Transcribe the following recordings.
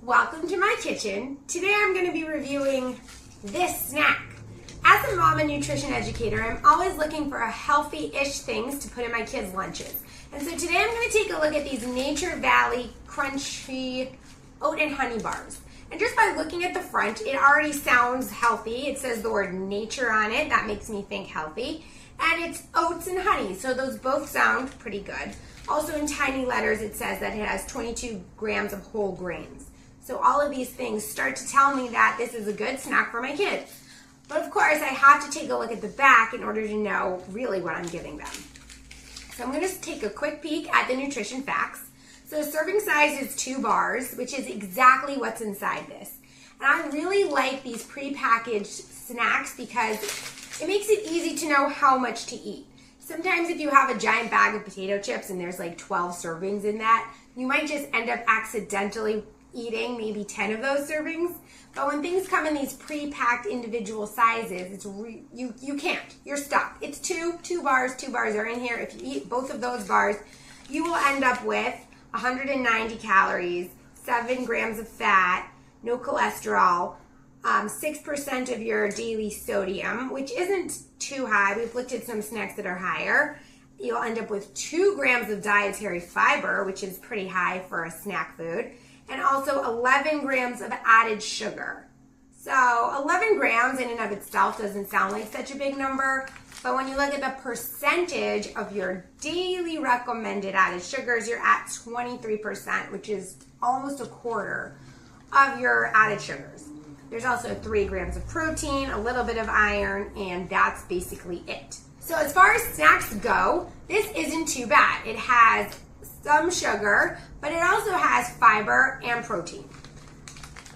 Welcome to my kitchen. Today I'm going to be reviewing this snack. As a mom and nutrition educator, I'm always looking for a healthy-ish things to put in my kids' lunches. And so today I'm going to take a look at these Nature Valley crunchy oat and honey bars. And just by looking at the front, it already sounds healthy. It says the word nature on it. That makes me think healthy. And it's oats and honey, so those both sound pretty good. Also in tiny letters, it says that it has 22 grams of whole grains. So all of these things start to tell me that this is a good snack for my kids. But of course, I have to take a look at the back in order to know really what I'm giving them. So I'm going to take a quick peek at the nutrition facts. So the serving size is 2 bars, which is exactly what's inside this. And I really like these pre-packaged snacks because it makes it easy to know how much to eat. Sometimes if you have a giant bag of potato chips and there's like 12 servings in that, you might just end up accidentally eating maybe 10 of those servings. But when things come in these pre-packed individual sizes, you can't. You're stuck. It's two bars. 2 bars are in here. If you eat both of those bars, you will end up with 190 calories, 7 grams of fat, no cholesterol, 6% of your daily sodium, which isn't too high. We've looked at some snacks that are higher. You'll end up with 2 grams of dietary fiber, which is pretty high for a snack food, and also 11 grams of added sugar. So 11 grams in and of itself doesn't sound like such a big number, but when you look at the percentage of your daily recommended added sugars, you're at 23%, which is almost a quarter of your added sugars. There's also 3 grams of protein, a little bit of iron, and that's basically it. So as far as snacks go, this isn't too bad. It has some sugar, but it also has fiber and protein.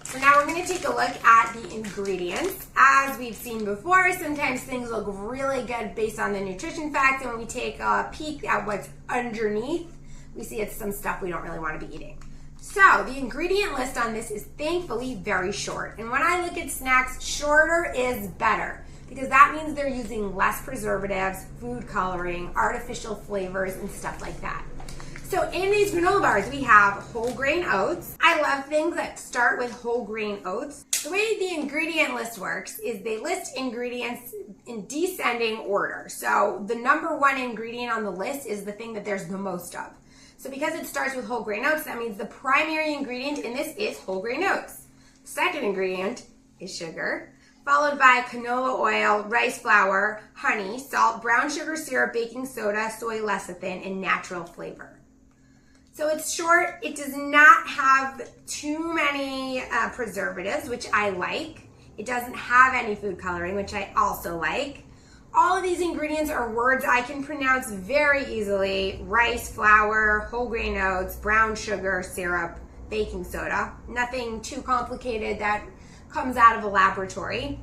So now we're going to take a look at the ingredients. As we've seen before, sometimes things look really good based on the nutrition facts, and when we take a peek at what's underneath, we see it's some stuff we don't really want to be eating. So the ingredient list on this is thankfully very short. And when I look at snacks, shorter is better because that means they're using less preservatives, food coloring, artificial flavors, and stuff like that. So in these granola bars, we have whole grain oats. I love things that start with whole grain oats. The way the ingredient list works is they list ingredients in descending order. So the number 1 ingredient on the list is the thing that there's the most of. So because it starts with whole grain oats, that means the primary ingredient in this is whole grain oats. The second ingredient is sugar, followed by canola oil, rice flour, honey, salt, brown sugar syrup, baking soda, soy lecithin, and natural flavor. So it's short. It does not have too many preservatives, which I like. It doesn't have any food coloring, which I also like. All of these ingredients are words I can pronounce very easily. Rice flour, whole grain oats, brown sugar, syrup, baking soda. Nothing too complicated that comes out of a laboratory.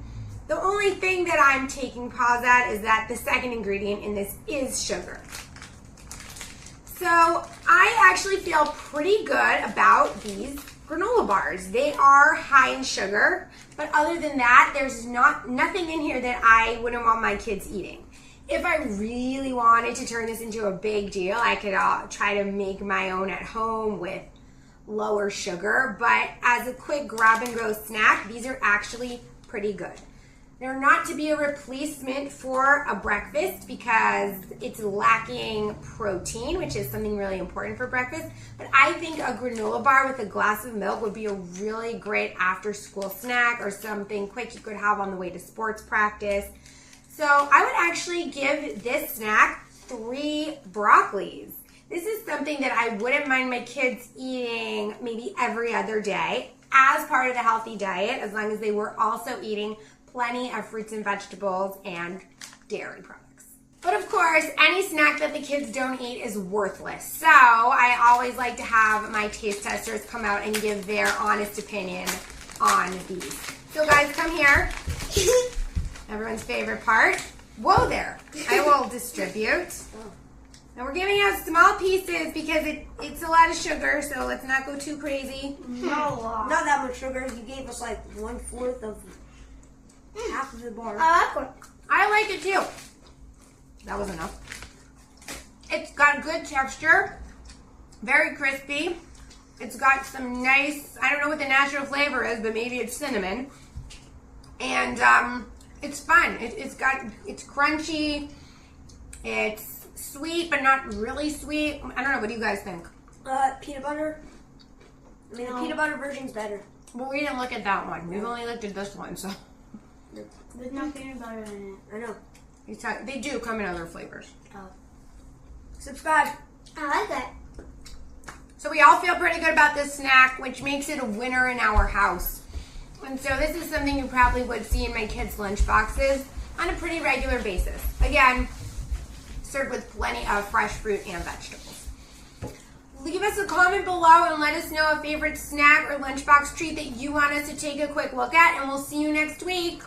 The only thing that I'm taking pause at is that the second ingredient in this is sugar. So I actually feel pretty good about these granola bars. They are high in sugar, but other than that, there's nothing in here that I wouldn't want my kids eating. If I really wanted to turn this into a big deal, I could try to make my own at home with lower sugar, but as a quick grab and go snack, these are actually pretty good. They're not to be a replacement for a breakfast because it's lacking protein, which is something really important for breakfast. But I think a granola bar with a glass of milk would be a really great after-school snack or something quick you could have on the way to sports practice. So I would actually give this snack 3 broccolis. This is something that I wouldn't mind my kids eating maybe every other day as part of the healthy diet, as long as they were also eating plenty of fruits and vegetables and dairy products. But of course, any snack that the kids don't eat is worthless. So I always like to have my taste testers come out and give their honest opinion on these. So guys, come here. Everyone's favorite part. Whoa there. I will distribute. Now we're giving out small pieces because it's a lot of sugar, so let's not go too crazy. No, not that much sugar. You gave us like 1/4 of half of the bar. I like it too. That was enough. It's got good texture, very crispy. It's got some nice, I don't know what the natural flavor is, but maybe it's cinnamon. And it's fun. It's crunchy. It's sweet, but not really sweet. I don't know. What do you guys think? Peanut butter. I mean, the peanut butter version's better. Well, we didn't look at that one. We've only looked at this one, so. There's no peanut butter in it. I know. They do come in other flavors. Oh. Subscribe. I like it. So we all feel pretty good about this snack, which makes it a winner in our house. And so this is something you probably would see in my kids' lunch boxes on a pretty regular basis. Again, served with plenty of fresh fruit and vegetables. Leave us a comment below and let us know a favorite snack or lunchbox treat that you want us to take a quick look at, and we'll see you next week.